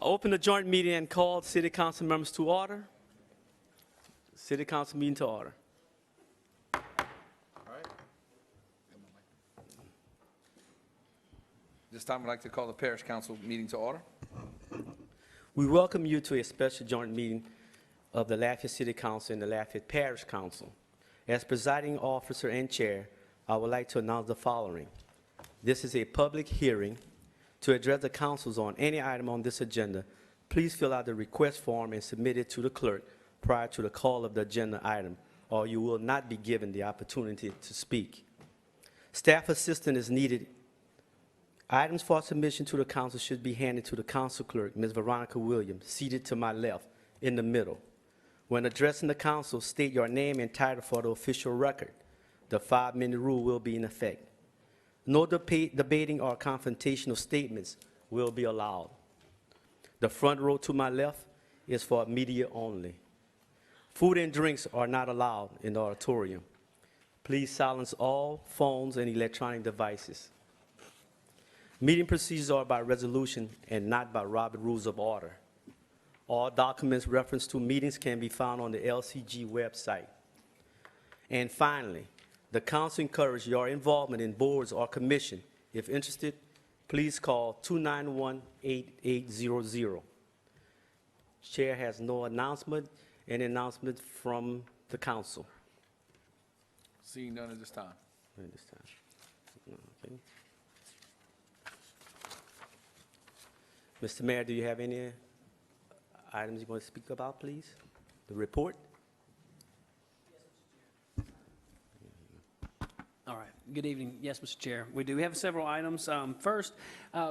Open the joint meeting and call city council members to order. City council meeting to order. All right. This time I'd like to call the parish council meeting to order. We welcome you to a special joint meeting of the Lafayette City Council and the Lafayette Parish Council. As presiding officer and chair, I would like to announce the following. This is a public hearing. To address the councils on any item on this agenda, please fill out the request form and submit it to the clerk prior to the call of the agenda item, or you will not be given the opportunity to speak. Staff assistance is needed. Items for submission to the council should be handed to the council clerk, Ms. Veronica Williams, seated to my left in the middle. When addressing the council, state your name and title for the official record. The 5-minute rule will be in effect. No debating or confrontational statements will be allowed. The front row to my left is for media only. Food and drinks are not allowed in the auditorium. Please silence all phones and electronic devices. Meeting procedures are by resolution and not by Robert Rules of Order. All documents referenced to meetings can be found on the LCG website. And finally, the council encourages your involvement in boards or commission. If interested, please call 291-8800. Chair has no announcement. Any announcement from the council? Seeing none at this time. At this time. Okay. Mr. Mayor, do you have any items you want to speak about, please? The report? All right. Good evening. Yes, Mr. Chair. We do have several items. First,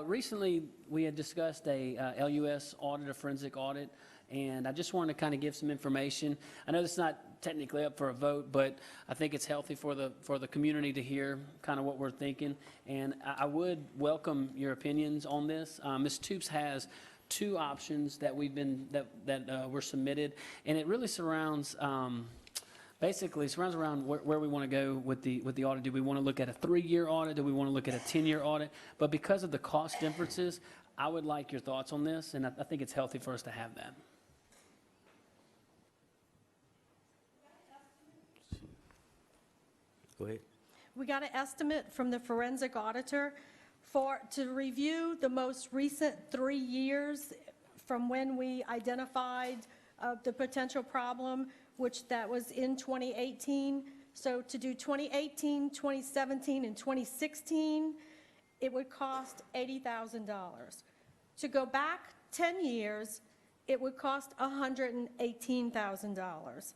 recently we had discussed a LUS audit, a forensic audit, and I just wanted to kind of give some information. I know this is not technically up for a vote, but I think it's healthy for the community to hear kind of what we're thinking, and I would welcome your opinions on this. Ms. Toops has two options that were submitted, and it really surrounds. Basically, it surrounds around where we want to go with the audit. Do we want to look at a 3-year audit? Do we want to look at a 10-year audit? But because of the cost differences, I would like your thoughts on this, and I think it's healthy for us to have that. Go ahead. We got an estimate from the forensic auditor to review the most recent 3 years from when we identified the potential problem, which that was in 2018. So to do 2018, 2017, and 2016, it would cost $80,000. To go back 10 years, it would cost $118,000.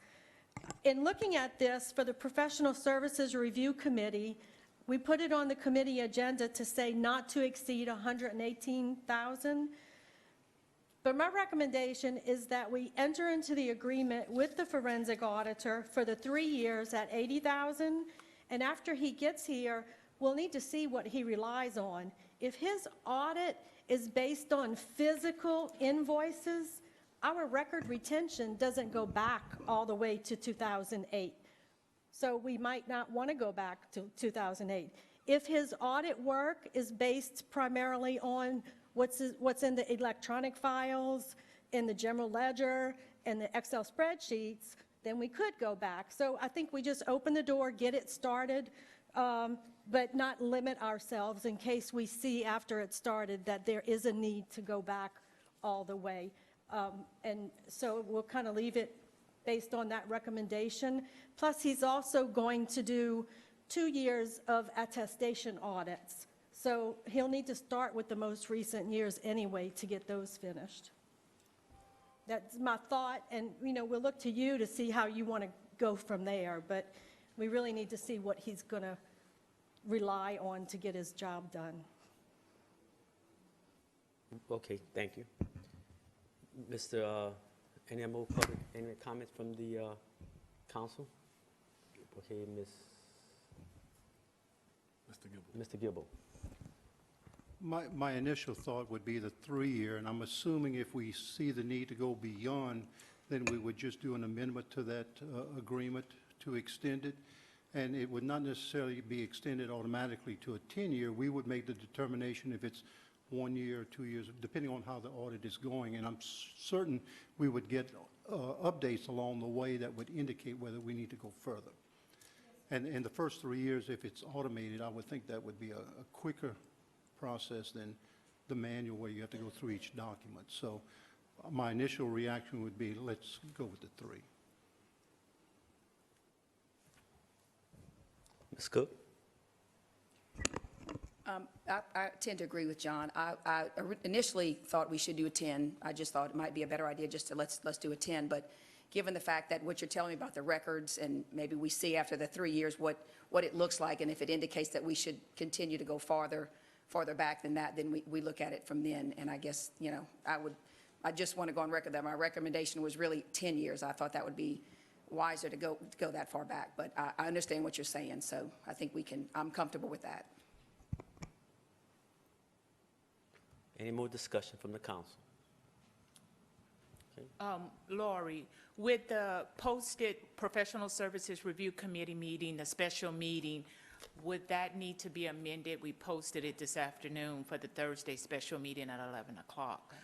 In looking at this for the Professional Services Review Committee, we put it on the committee agenda to say not to exceed $118,000. But my recommendation is that we enter into the agreement with the forensic auditor for the 3 years at $80,000, and after he gets here, we'll need to see what he relies on. If his audit is based on physical invoices, our record retention doesn't go back all the way to 2008. So we might not want to go back to 2008. If his audit work is based primarily on what's in the electronic files, in the general ledger, and the Excel spreadsheets, then we could go back. So I think we just open the door, get it started, but not limit ourselves in case we see after it started that there is a need to go back all the way. And so we'll kind of leave it based on that recommendation. Plus, he's also going to do 2 years of attestation audits. So he'll need to start with the most recent years anyway to get those finished. That's my thought, and we'll look to you to see how you want to go from there, but we really need to see what he's going to rely on to get his job done. Okay, thank you. Mr. Any more public, any comments from the council? Okay, Mr. Gibble. My initial thought would be the 3-year, and I'm assuming if we see the need to go beyond, then we would just do an amendment to that agreement to extend it. And it would not necessarily be extended automatically to a 10-year. We would make the determination if it's 1 year, 2 years, depending on how the audit is going. And I'm certain we would get updates along the way that would indicate whether we need to go further. And in the first 3 years, if it's automated, I would think that would be a quicker process than the manual where you have to go through each document. So my initial reaction would be, let's go with the 3. Ms. Cook? I tend to agree with John. I initially thought we should do a 10. I just thought it might be a better idea just to let's do a 10. But given the fact that what you're telling me about the records, and maybe we see after the 3 years what it looks like, and if it indicates that we should continue to go farther back than that, then we look at it from then. And I guess, you know, I just want to go on record that my recommendation was really 10 years. I thought that would be wiser to go that far back. But I understand what you're saying, so I think I'm comfortable with that. Any more discussion from the council? Lori, with the posted Professional Services Review Committee meeting, the special meeting, would that need to be amended? We posted it this afternoon for the Thursday special meeting at 11 o'clock.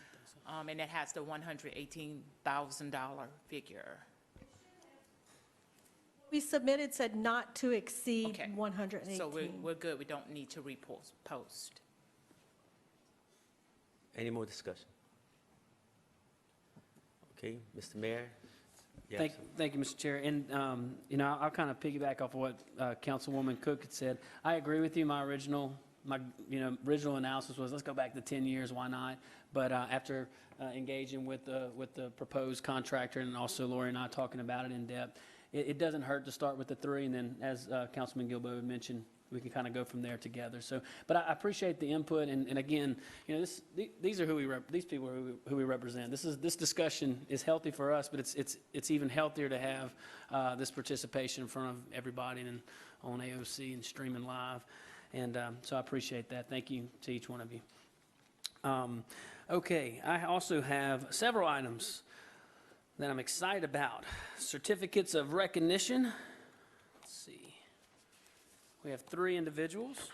And it has the $118,000 figure. We submitted said not to exceed Okay. 118. So we're good. We don't need to post. Any more discussion? Okay, Mr. Mayor? you have some- Thank you, Mr. Chair. And, you know, I'll kind of piggyback off of what Councilwoman Cook had said. I agree with you. My original analysis was, let's go back to 10 years, why not? But after engaging with the proposed contractor, and also Lori and I talking about it in depth, it doesn't hurt to start with the 3, and then as Councilman Gilbo had mentioned, we can kind of go from there together. So, but I appreciate the input, and again, you know, these are these people are who we represent. This discussion is healthy for us, but it's even healthier to have this participation in front of everybody and on AOC and streaming live, and so I appreciate that. Thank you to each one of you. Okay, I also have several items that I'm excited about. Certificates of recognition. Let's see. We have 3 individuals.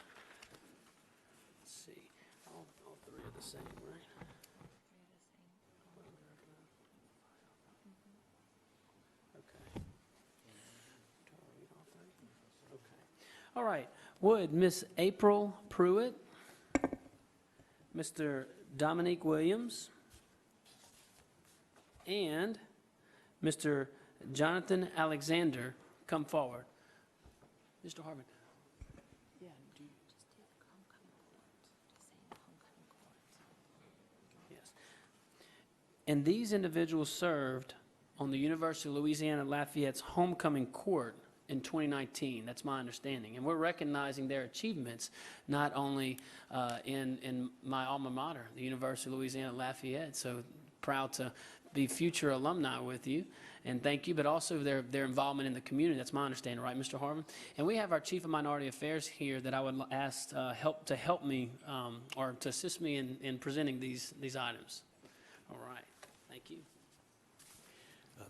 Let's see. All 3 are the same, right? Okay. Okay. All right. Would Miss April Pruitt, Mr. Dominique Williams, and Mr. Jonathan Alexander come forward? Mr. Harvin. Yeah, yes. And these individuals served on the University of Louisiana Lafayette's homecoming court in 2019. That's my understanding. And we're recognizing their achievements not only in my alma mater, the University of Louisiana Lafayette. So proud to be future alumni with you, and thank you, but also their involvement in the community. That's my understanding, right, Mr. Harvin? And we have our Chief of Minority Affairs here that I would ask to help me or to assist me in presenting these items. All right, thank you.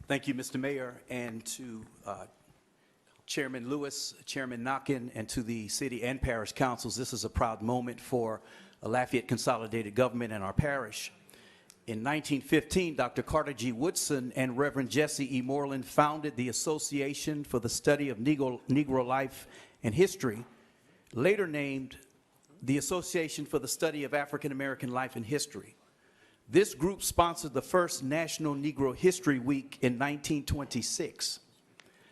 Thank you, Mr. Mayor, and to Chairman Lewis, Chairman Knockin, and to the city and parish councils. This is a proud moment for Lafayette Consolidated Government and our parish. In 1915, Dr. Carter G. Woodson and Reverend Jesse E. Moreland founded the Association for the Study of Negro Life and History, later named the Association for the Study of African American Life and History. This group sponsored the first National Negro History Week in 1926.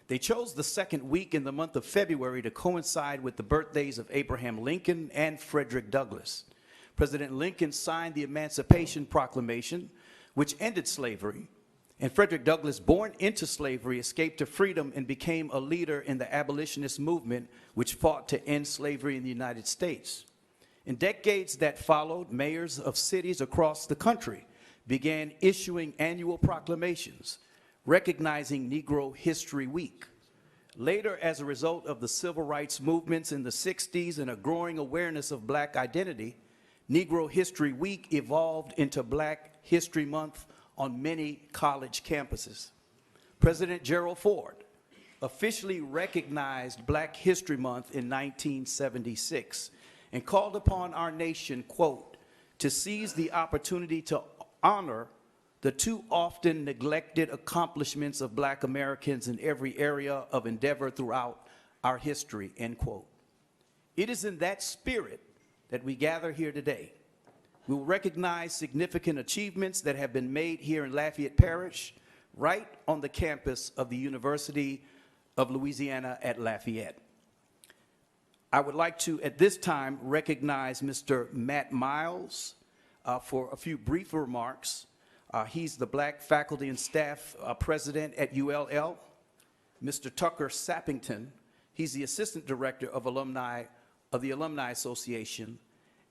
They chose the second week in the month of February to coincide with the birthdays of Abraham Lincoln and Frederick Douglass. President Lincoln signed the Emancipation Proclamation, which ended slavery, and Frederick Douglass, born into slavery, escaped to freedom and became a leader in the abolitionist movement, which fought to end slavery in the United States. In decades that followed, mayors of cities across the country began issuing annual proclamations recognizing Negro History Week. Later, as a result of the civil rights movements in the 60s and a growing awareness of Black identity, Negro History Week evolved into Black History Month on many college campuses. President Gerald Ford officially recognized Black History Month in 1976 and called upon our nation, quote, to seize the opportunity to honor the too often neglected accomplishments of Black Americans in every area of endeavor throughout our history, end quote. It is in that spirit that we gather here today. We will recognize significant achievements that have been made here in Lafayette Parish, right on the campus of the University of Louisiana at Lafayette. I would like to, at this time, recognize Mr. Matt Miles for a few brief remarks. He's the Black Faculty and Staff President at ULL. Mr. Tucker Sappington, he's the Assistant Director of the Alumni Association.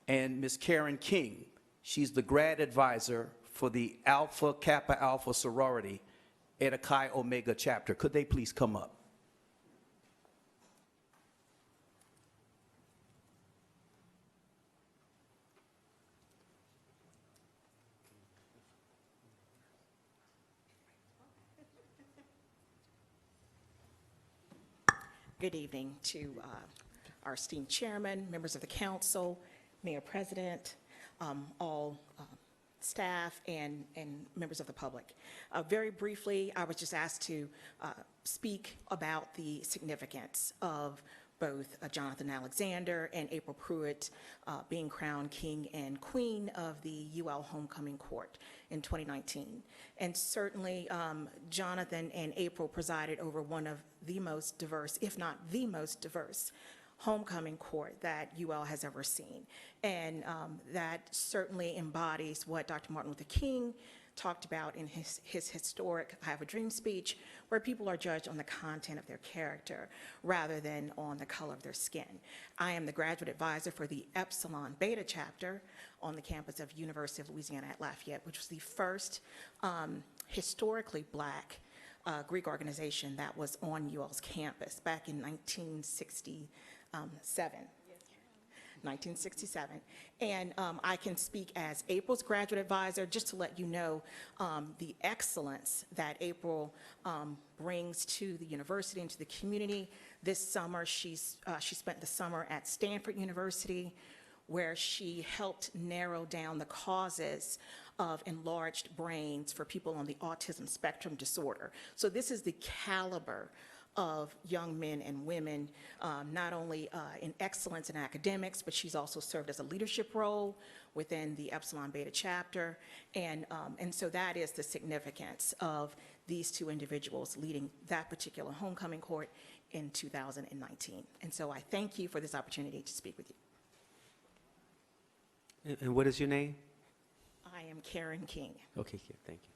And Ms. Karen King, she's the Grad Advisor for the Alpha Kappa Alpha Sorority Eta Chi Omega Chapter. Could they please come up? Good evening to our esteemed chairman, members of the council, mayor president, all staff, and members of the public. Very briefly, I was just asked to speak about the significance of both Jonathan Alexander and April Pruitt being crowned king and queen of the UL Homecoming Court in 2019. And certainly, Jonathan and April presided over one of the most diverse, if not the most diverse, homecoming court that UL has ever seen. And that certainly embodies what Dr. Martin Luther King talked about in his historic I Have a Dream speech, where people are judged on the content of their character rather than on the color of their skin. I am the graduate advisor for the Epsilon Beta chapter on the campus of University of Louisiana at Lafayette, which was the first historically Black Greek organization that was on UL's campus back in 1967. 1967. And I can speak as April's graduate advisor, just to let you know the excellence that April brings to the university and to the community. This summer, she spent the summer at Stanford University, where she helped narrow down the causes of enlarged brains for people on the autism spectrum disorder. So this is the caliber of young men and women, not only in excellence in academics, but she's also served as a leadership role within the Epsilon Beta chapter. And so that is the significance of these two individuals leading that particular homecoming court in 2019. And so I thank you for this opportunity to speak with you. And what is your name? I am Karen King. Okay, thank you.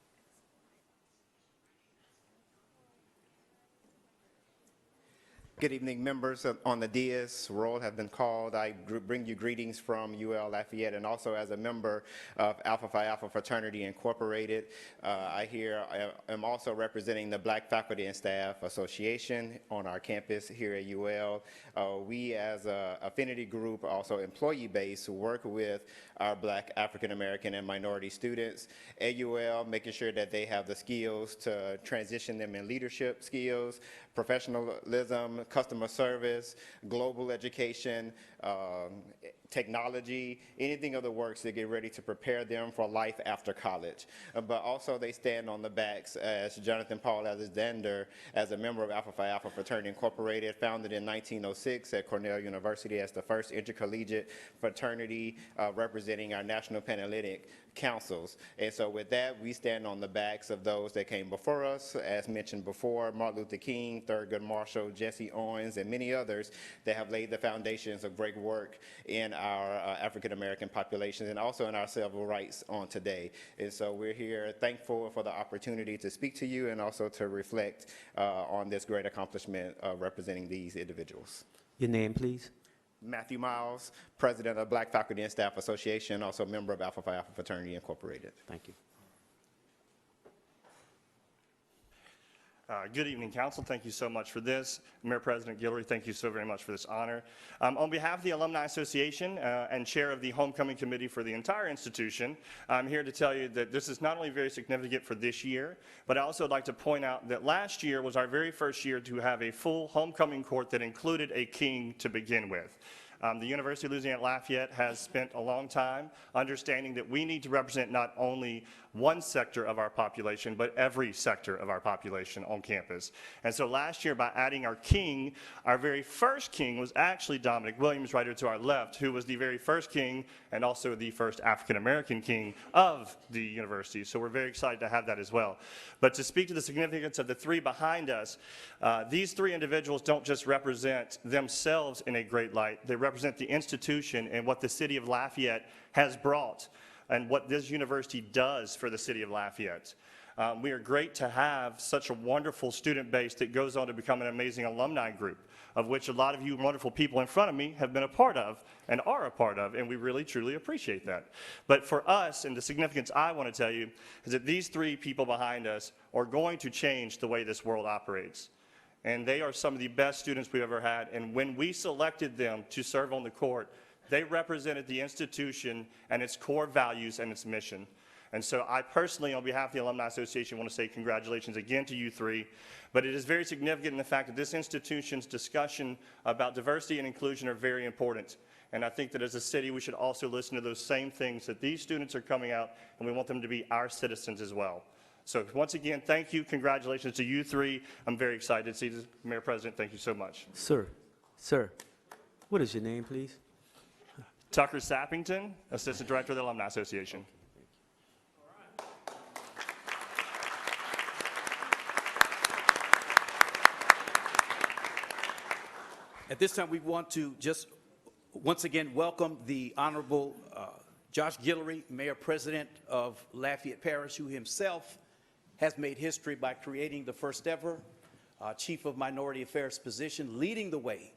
Good evening, members on the dais. Roll have been called. I bring you greetings from UL Lafayette, and also as a member of Alpha Phi Alpha Fraternity Incorporated. I am also representing the Black Faculty and Staff Association on our campus here at UL. We as an affinity group, also employee base, work with our Black, African American, and minority students at UL, making sure that they have the skills to transition them in leadership skills, professionalism, customer service, global education, technology, anything of the works to get ready to prepare them for life after college. But also they stand on the backs, as Jonathan Paul Alexander, as a member of Alpha Phi Alpha Fraternity Incorporated, founded in 1906 at Cornell University as the first intercollegiate fraternity representing our national Panhellenic councils. And so with that, we stand on the backs of those that came before us, as mentioned before, Martin Luther King, Thurgood Marshall, Jesse Owens, and many others that have laid the foundations of great work in our African American populations and also in our civil rights on today. And so we're here thankful for the opportunity to speak to you and also to reflect on this great accomplishment of representing these individuals. Your name, please. Matthew Miles, President of Black Faculty and Staff Association, also a member of Alpha Phi Alpha Fraternity Incorporated. Thank you. Good evening, Council. Thank you so much for this. Mayor President Guillory, thank you so very much for this honor. On behalf of the Alumni Association and Chair of the Homecoming Committee for the entire institution, I'm here to tell you that this is not only very significant for this year, but I also would like to point out that last year was our very first year to have a full homecoming court that included a king to begin with. The University of Louisiana at Lafayette has spent a long time understanding that we need to represent not only one sector of our population, but every sector of our population on campus. And so last year, by adding our king, our very first king was actually Dominic Williams, right here to our left, who was the very first king and also the first African-American king of the university. So we're very excited to have that as well. But to speak to the significance of the three behind us, these three individuals don't just represent themselves in a great light. They represent the institution and what the city of Lafayette has brought and what this university does for the city of Lafayette. We are great to have such a wonderful student base that goes on to become an amazing alumni group, of which a lot of you wonderful people in front of me have been a part of and are a part of, and we really, truly appreciate that. But for us, and the significance I want to tell you, is that these three people behind us are going to change the way this world operates. And they are some of the best students we've ever had, and when we selected them to serve on the court, they represented the institution and its core values and its mission. And so I personally, on behalf of the Alumni Association, want to say congratulations again to you three. But it is very significant in the fact that this institution's discussion about diversity and inclusion are very important. And I think that as a city, we should also listen to those same things that these students are coming out, and we want them to be our citizens as well. So once again, thank you. Congratulations to you three. I'm very excited to see this. Mayor President, thank you so much. Sir, what is your name, please? Tucker Sappington, Assistant Director of the Alumni Association. At this time, we want to just once again welcome the Honorable Josh Guillory, Mayor President of Lafayette Parish, who himself has made history by creating the first ever Chief of Minority Affairs position, leading the way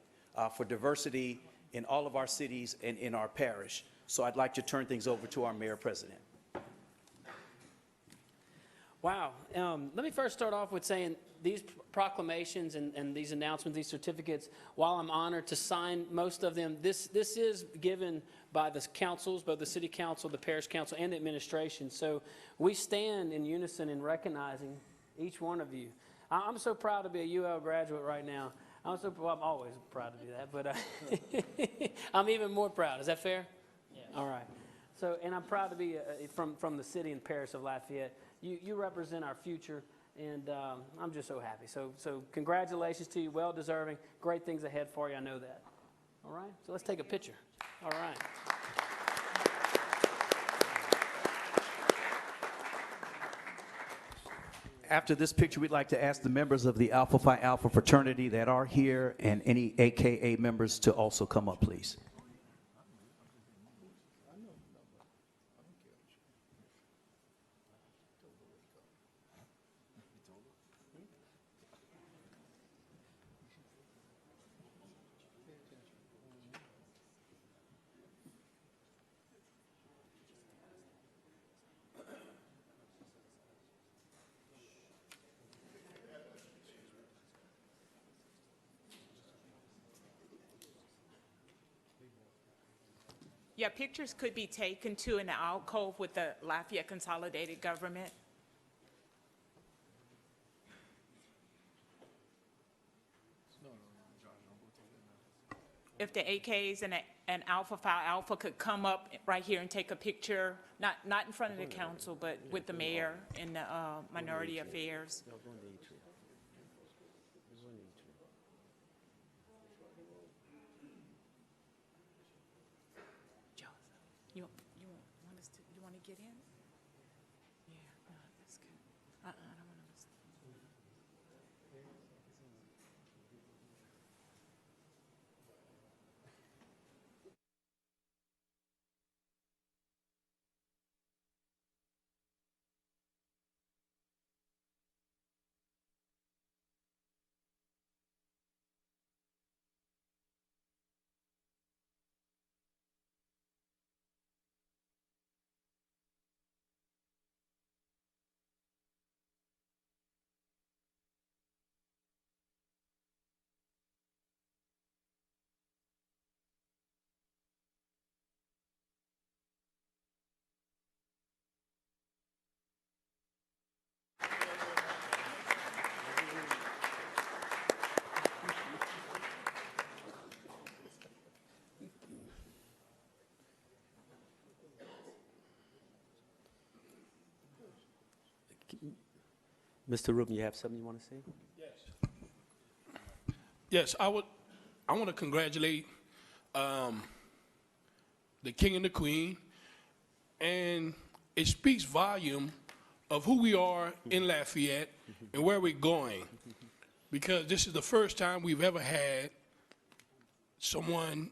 for diversity in all of our cities and in our parish. So I'd like to turn things over to our Mayor President. Wow. Let me first start off with saying these proclamations and these announcements, these certificates, while I'm honored to sign most of them, this is given by the councils, both the city council, the parish council, and the administration. So we stand in unison in recognizing each one of you. I'm so proud to be a UL graduate right now. I'm always proud to do that, but I'm even more proud. Is that fair? Yeah. All right. So, and I'm proud to be from the city and parish of Lafayette. You represent our future, and I'm just so happy. So congratulations to you, well deserving. Great things ahead for you, I know that. All right, so let's take a picture. All right. After this picture, we'd like to ask the members of the Alpha Phi Alpha fraternity that are here and any AKA members to also come up, please. Yeah, pictures could be taken too in the alcove with the Lafayette Consolidated Government. If the AKs and Alpha Phi Alpha could come up right here and take a picture, not in front of the council, but with the mayor and the Minority Affairs. You want to get in? Yeah, no, that's good. I don't want to miss. Mr. Rubin, you have something you want to say? Yes, I want to congratulate the king and the queen, and it speaks volume of who we are in Lafayette and where we're going, because this is the first time we've ever had someone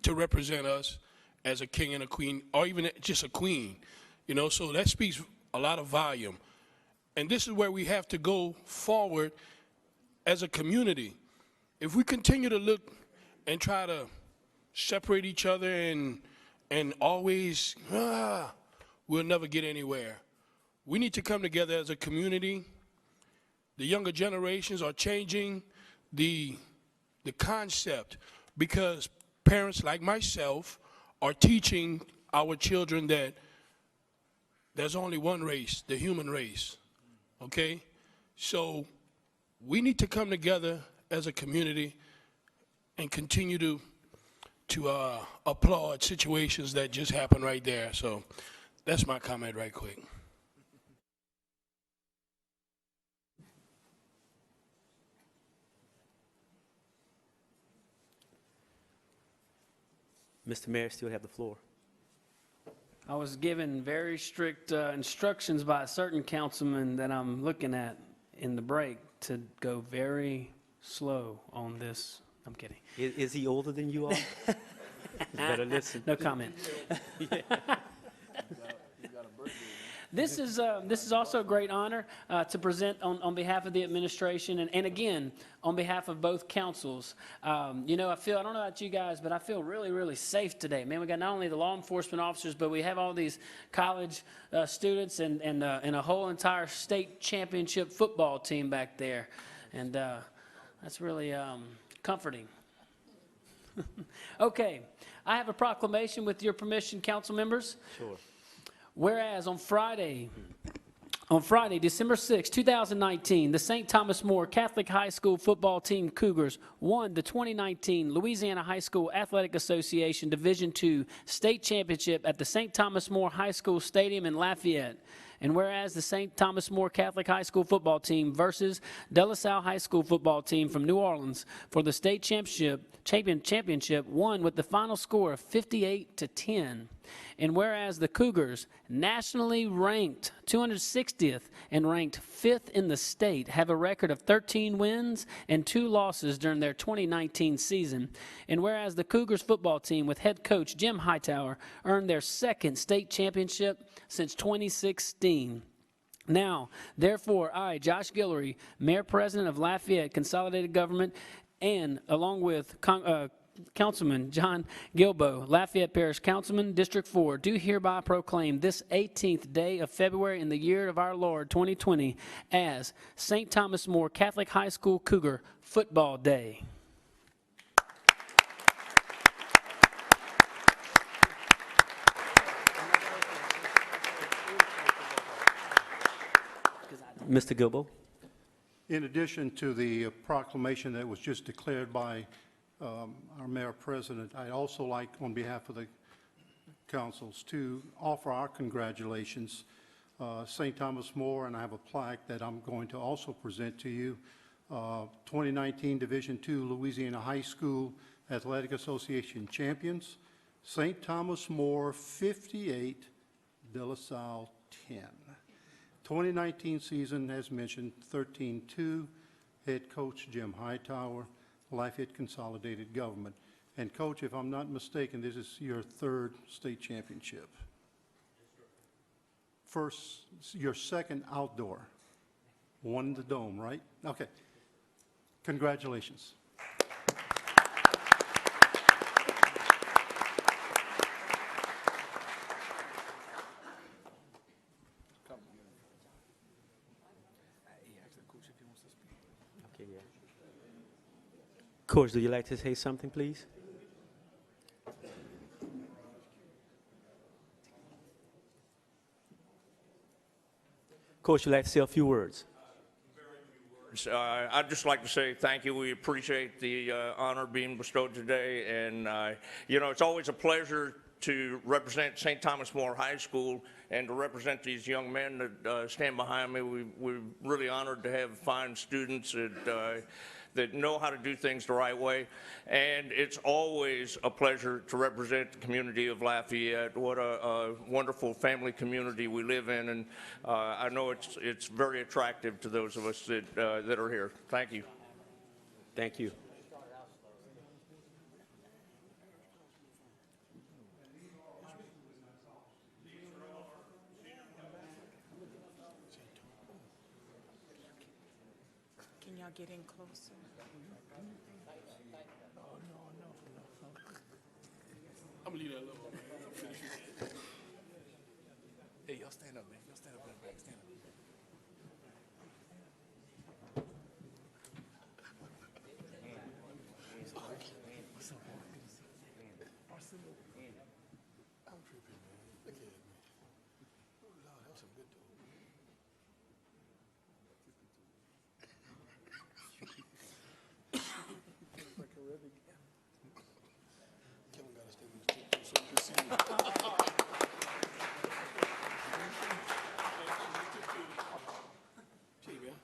to represent us as a king and a queen, or even just a queen, you know, so that speaks a lot of volume. And this is where we have to go forward as a community. If we continue to look and try to separate each other and always, we'll never get anywhere. We need to come together as a community. The younger generations are changing the concept, because parents like myself are teaching our children that there's only one race, the human race, okay? So we need to come together as a community and continue to applaud situations that just happen right there. So that's my comment right quick. Mr. Mayor still have the floor. I was given very strict instructions by a certain councilman that I'm looking at in the break to go very slow on this. I'm kidding. Is he older than you are? You better listen. No comment. This is also a great honor to present on behalf of the administration and again, on behalf of both councils. You know, I don't know about you guys, but I feel really, really safe today. Man, we got not only the law enforcement officers, but we have all these college students and a whole entire state championship football team back there. And that's really comforting. Okay, I have a proclamation with your permission, council members. Sure. Whereas on Friday, December 6, 2019, the St. Thomas More Catholic High School football team Cougars won the 2019 Louisiana High School Athletic Association Division II State Championship at the St. Thomas More High School Stadium in Lafayette. And whereas the St. Thomas More Catholic High School football team versus De La Salle High School football team from New Orleans for the state championship won with the final score of 58-10. And whereas the Cougars, nationally ranked 260th and ranked 5th in the state, have a record of 13 wins and 2 losses during their 2019 season. And whereas the Cougars football team with head coach Jim Hightower earned their 2nd state championship since 2016. Now, therefore, I, Josh Guillory, Mayor President of Lafayette Consolidated Government, and along with Councilman John Gilbo, Lafayette Parish Councilman, District 4, do hereby proclaim this 18th day of February in the year of our Lord 2020 as St. Thomas More Catholic High School Cougar Football Day. Mr. Gilbo? In addition to the proclamation that was just declared by our Mayor President, I'd also like, on behalf of the councils, to offer our congratulations. St. Thomas More, and I have a plaque that I'm going to also present to you. 2019 Division II Louisiana High School Athletic Association champions. St. Thomas More 58, De La Salle 10. 2019 season, as mentioned, 13-2. Head coach Jim Hightower, Lafayette Consolidated Government. And Coach, if I'm not mistaken, this is your 3rd state championship. Your 2nd outdoor. 1 in the dome, right? Okay. Congratulations. Okay, yeah. Coach, do you like to say something, please? Coach, you'd like to say a few words? I'd just like to say thank you. We appreciate the honor being bestowed today. And, you know, it's always a pleasure to represent St. Thomas More High School and to represent these young men that stand behind me. We're really honored to have fine students that know how to do things the right way. And it's always a pleasure to represent the community of Lafayette. What a wonderful family community we live in. And I know it's very attractive to those of us that are here. Thank you. Thank you. Can y'all get in closer? I'm gonna leave that alone. Hey, y'all stand up, man. Y'all stand up in the back. Stand up. I'm tripping, man. Look at it, man. Oh, Lord, that was some good dude. Kevin got to stay in his chair so you can see me. Gee, man.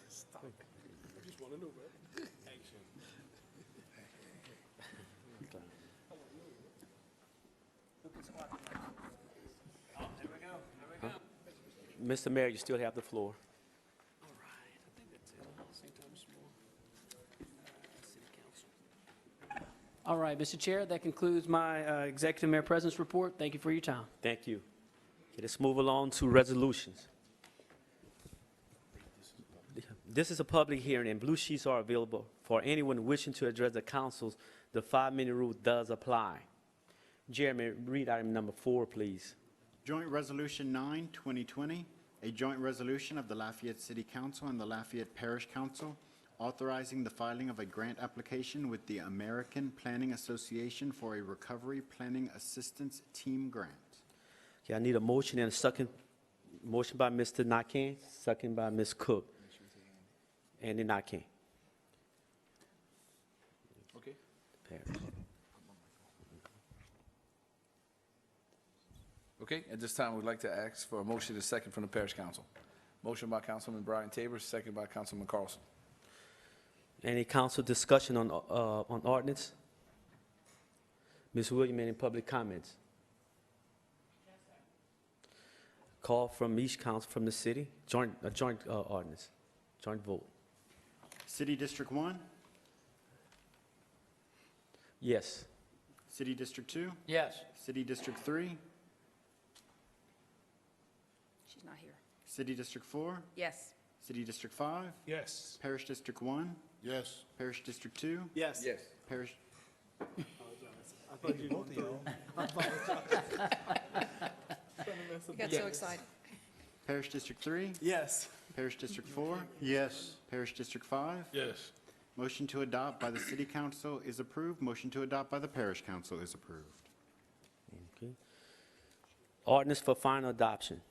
Stop. I just want to know, man. Action. Mr. Mayor, you still have the floor. All right, I think that's it. St. Thomas More City Council. All right, Mr. Chair, that concludes my Executive Mayor President's report. Thank you for your time. Thank you. Okay, let's move along to resolutions. This is a public hearing, and blue sheets are available for anyone wishing to address the council. The 5-minute rule does apply. Jeremy, read item number 4, please. Joint Resolution 9, 2020, a joint resolution of the Lafayette City Council and the Lafayette Parish Council authorizing the filing of a grant application with the American Planning Association for a Recovery Planning Assistance Team Grant. Okay, I need a motion and a second. Motion by Mr. Nakane, second by Ms. Cook. Andy Nakane. Okay. Okay, at this time, we'd like to ask for a motion and a second from the Parish Council. Motion by Councilman Brian Tabor, second by Councilman Carlson. Any council discussion on ordinance? Ms. Williams, any public comments? Call from each council from the city, joint ordinance, joint vote. City District 1, Yes. City District 2, Yes. City District 3, She's not here. City District 4, Yes. City District 5, Yes. Parish District 1, Yes. Parish District 2, Yes. Yes. Parish, You got so excited. Parish District 3, Yes. Parish District 4, Yes. Parish District 5. Yes. Motion to adopt by the City Council is approved. Motion to adopt by the Parish Council is approved. Okay. Ordinance for final adoption.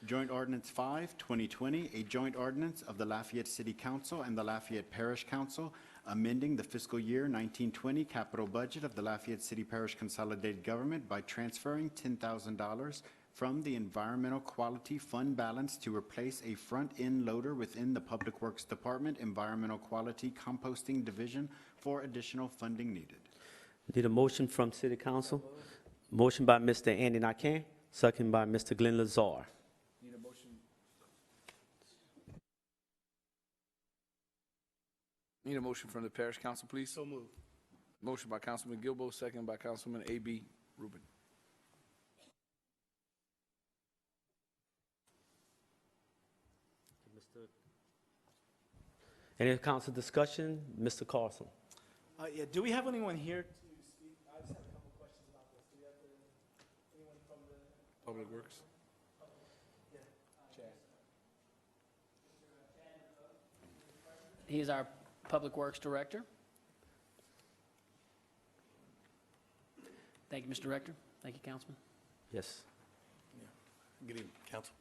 Joint Ordinance 5, 2020, a joint ordinance of the Lafayette City Council and the Lafayette Parish Council amending the fiscal year 1920 capital budget of the Lafayette City Parish Consolidated Government by transferring $10,000 from the Environmental Quality Fund balance to replace a front-end loader within the Public Works Department Environmental Quality Composting Division for additional funding needed. Need a motion from City Council? Motion by Mr. Andy Nakane, second by Mr. Glenn Lazar. Need a motion? Need a motion from the Parish Council, please? So moved. Motion by Councilman Gilbo, second by Councilman A.B. Rubin. Any council discussion? Mr. Carlson. Yeah, do we have anyone here to speak? I just have a couple questions about this. Do we have anyone from the? Public Works. He is our Public Works Director. Thank you, Mr. Director. Thank you, Councilman. Yes. Good evening, council.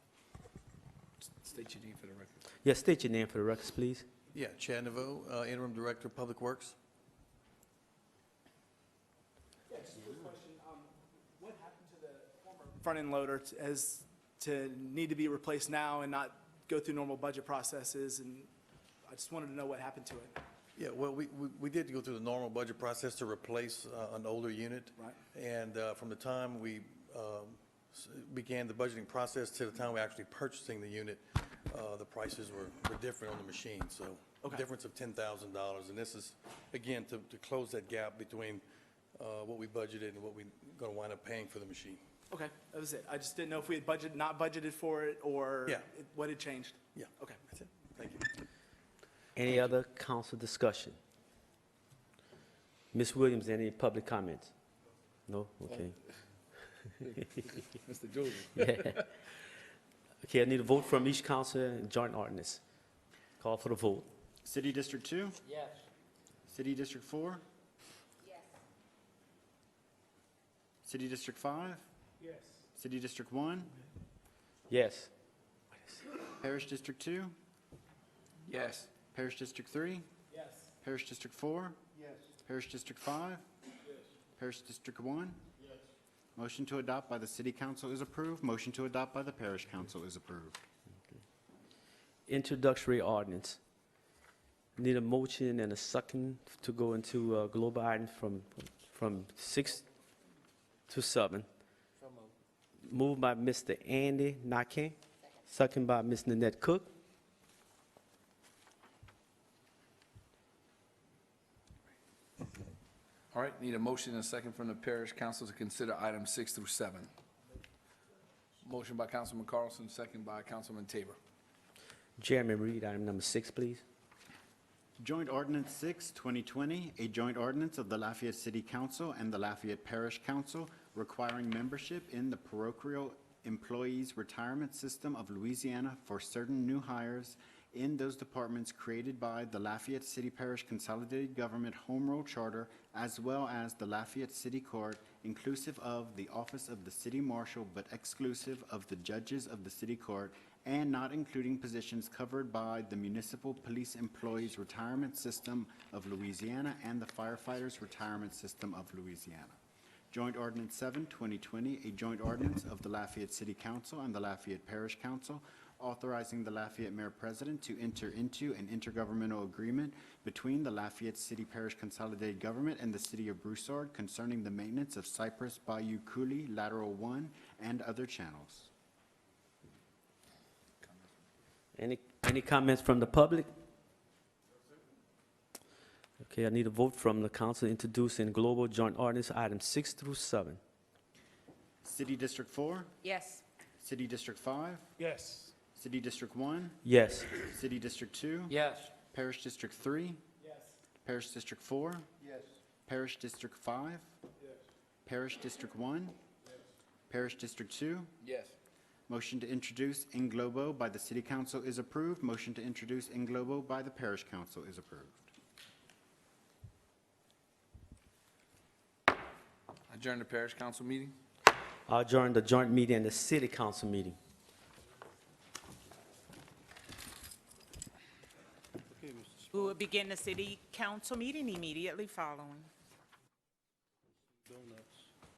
State your name for the record. Yes, state your name for the records, please. Yeah, Chad Naveau, Interim Director of Public Works. Yeah, just a quick question. What happened to the former front-end loader as to need to be replaced now and not go through normal budget processes? And I just wanted to know what happened to it. Yeah, well, we did go through the normal budget process to replace an older unit. Right. And from the time we began the budgeting process to the time we actually purchasing the unit, the prices were different on the machine. So Okay. difference of $10,000. And this is, again, to close that gap between what we budgeted and what we're going to wind up paying for the machine. Okay, that was it. I just didn't know if we had not budgeted for it, or Yeah. what had changed. Yeah. Okay. That's it. Thank you. Any other council discussion? Ms. Williams, any public comments? No? Okay. Mr. Jordan. Yeah. Okay, I need a vote from each council in joint ordinance. Call for the vote. City District 2? Yes. City District 4? Yes. City District 5? Yes. City District 1? Yes. Parish District 2? Yes. Parish District 3? Yes. Parish District 4? Yes. Parish District 5? Yes. Parish District 1? Yes. Motion to adopt by the City Council is approved. Motion to adopt by the Parish Council is approved. Introductory ordinance. Need a motion and a second to go into global items from 6 to 7. Moved by Mr. Andy Nakane, second by Ms. Nanette Cook. All right, need a motion and a second from the parish council to consider items 6 through 7. Motion by Councilman Carlson, second by Councilman Tabor. Chairman, read item number 6, please. Joint Ordinance 6, 2020, a joint ordinance of the Lafayette City Council and the Lafayette Parish Council requiring membership in the Parochial Employees Retirement System of Louisiana for certain new hires in those departments created by the Lafayette City Parish Consolidated Government Home Rule Charter, as well as the Lafayette City Court, inclusive of the Office of the City Marshal, but exclusive of the judges of the City Court, and not including positions covered by the Municipal Police Employees Retirement System of Louisiana and the Firefighters Retirement System of Louisiana. Joint Ordinance 7, 2020, a joint ordinance of the Lafayette City Council and the Lafayette Parish Council, authorizing the Lafayette Mayor President to enter into an intergovernmental agreement between the Lafayette City Parish Consolidated Government and the City of Broussard concerning the maintenance of Cypress Bayou Coulee Lateral 1 and other channels. Any comments from the public? Okay, I need a vote from the council introducing global joint ordinance items 6 through 7. City District 4? Yes. City District 5? Yes. City District 1? Yes. City District 2? Yes. Parish District 3? Yes. Parish District 4? Yes. Parish District 5? Yes. Parish District 1? Parish District 2? Yes. Motion to introduce in globo by the City Council is approved. Motion to introduce in globo by the Parish Council is approved. Adjourn the parish council meeting. I'll adjourn the joint meeting and the city council meeting. We will begin the city council meeting immediately following.